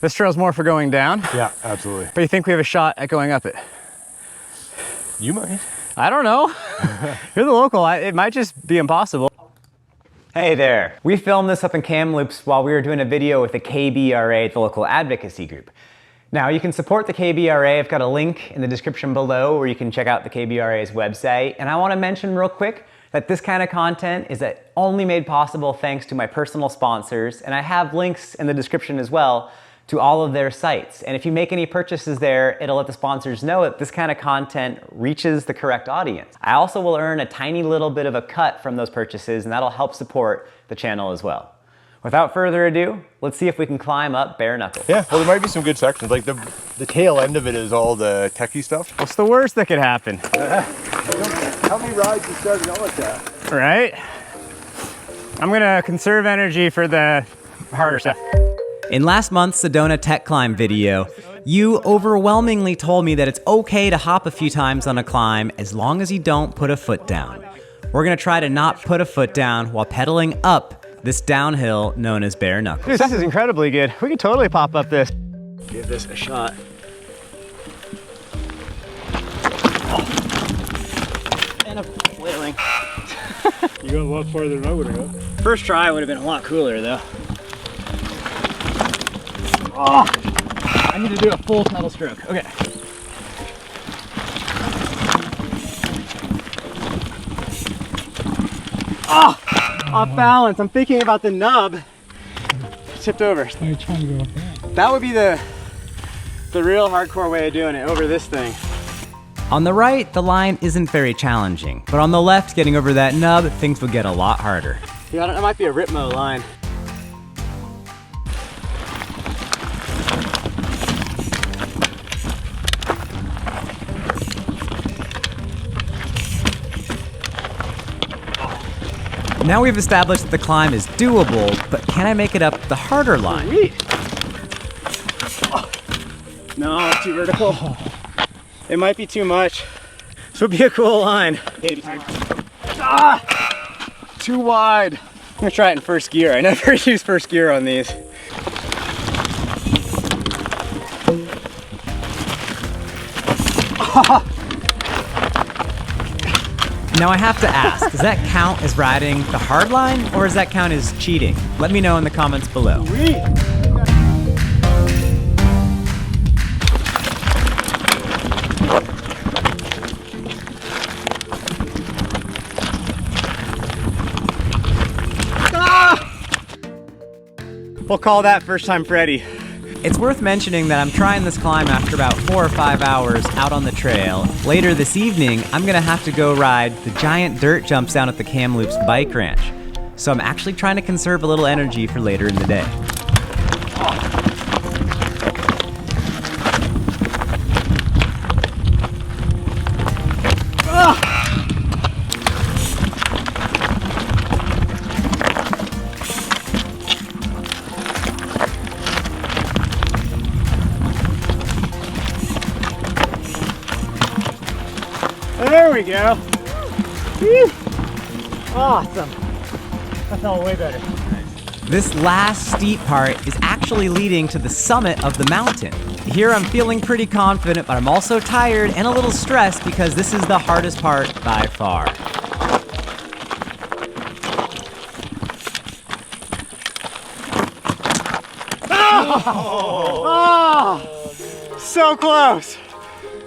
This trail's more for going down. Yeah, absolutely. But you think we have a shot at going up it? You might. I don't know. You're the local. It might just be impossible. Hey there. We filmed this up in Kamloops while we were doing a video with the KBRA, the local advocacy group. Now, you can support the KBRA. I've got a link in the description below where you can check out the KBRA's website. And I want to mention real quick that this kind of content is only made possible thanks to my personal sponsors. And I have links in the description as well to all of their sites. And if you make any purchases there, it'll let the sponsors know that this kind of content reaches the correct audience. I also will earn a tiny little bit of a cut from those purchases, and that'll help support the channel as well. Without further ado, let's see if we can climb up Bare Knuckles. Yeah, well, there might be some good sections. Like the tail end of it is all the techie stuff. What's the worst that could happen? How many rides you started out like that? Right? I'm gonna conserve energy for the harder stuff. In last month's Sedona Tech Climb video, you overwhelmingly told me that it's okay to hop a few times on a climb as long as you don't put a foot down. We're gonna try to not put a foot down while pedaling up this downhill known as Bare Knuckles. Dude, this is incredibly good. We could totally pop up this. Give this a shot. Oh. And a flailing. You got a lot farther than I would have gone. First try would have been a lot cooler though. Oh, I need to do a full pedal stroke. Okay. Oh, off balance. I'm thinking about the nub. Tipped over. Why are you trying to go up that? That would be the real hardcore way of doing it, over this thing. On the right, the line isn't very challenging, but on the left, getting over that nub, things would get a lot harder. Yeah, that might be a Ripmo line. Now we've established that the climb is doable, but can I make it up the harder line? Oh. No, too vertical. It might be too much. This would be a cool line. Ah, too wide. I'm gonna try it in first gear. I never use first gear on these. Now I have to ask, does that count as riding the hard line, or does that count as cheating? Let me know in the comments below. We'll call that first time Freddy. It's worth mentioning that I'm trying this climb after about 4 or 5 hours out on the trail. Later this evening, I'm gonna have to go ride the giant dirt jumps down at the Kamloops bike ranch. So I'm actually trying to conserve a little energy for later in the day. There we go. Whew. Awesome. That felt way better. This last steep part is actually leading to the summit of the mountain. Here I'm feeling pretty confident, but I'm also tired and a little stressed because this is the hardest part by far. Oh, so close.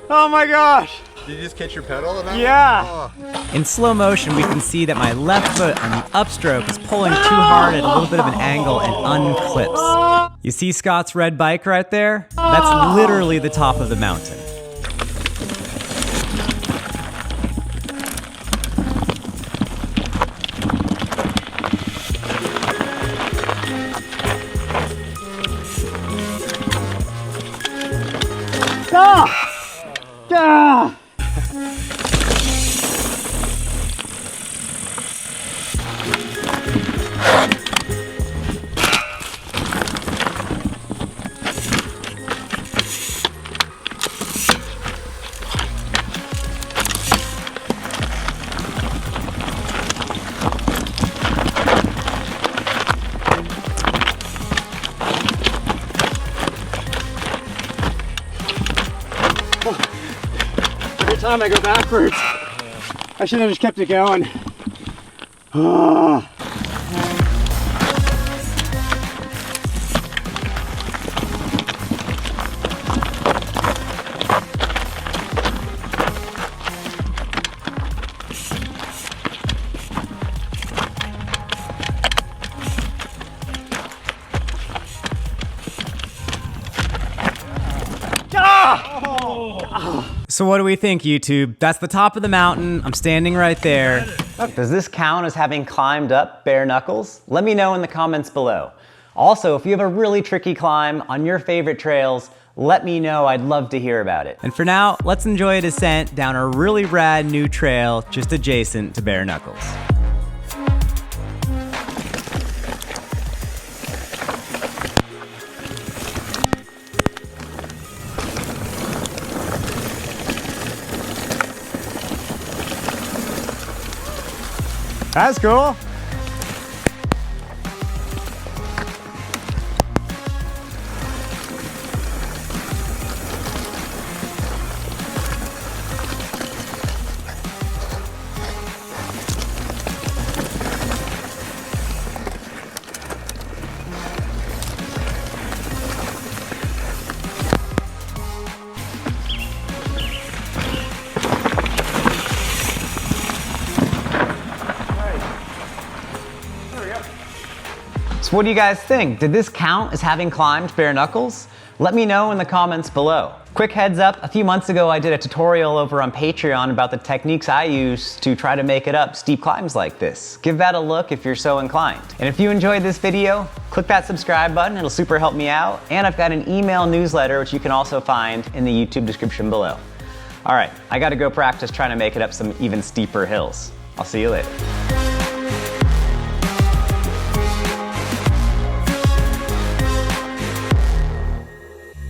Oh my gosh. Did you just catch your pedal on that? Yeah. Oh. In slow motion, we can see that my left foot on the upstroke is pulling too hard at a little bit of an angle and unclips. You see Scott's red bike right there? That's literally the top of the mountain. Ah! Ah! Every time I go backwards, I should have just kept it going. So what do we think, YouTube? That's the top of the mountain. I'm standing right there. Does this count as having climbed up Bare Knuckles? Let me know in the comments below. Also, if you have a really tricky climb on your favorite trails, let me know. I'd love to hear about it. And for now, let's enjoy a descent down a really rad new trail just adjacent to Bare Knuckles. That's cool. So what do you guys think? Did this count as having climbed Bare Knuckles? Let me know in the comments below. Quick heads up, a few months ago I did a tutorial over on Patreon about the techniques I use to try to make it up steep climbs like this. Give that a look if you're so inclined. And if you enjoyed this video, click that subscribe button, it'll super help me out. And I've got an email newsletter which you can also find in the YouTube description below. All right, I gotta go practice trying to make it up some even steeper hills. I'll see you later.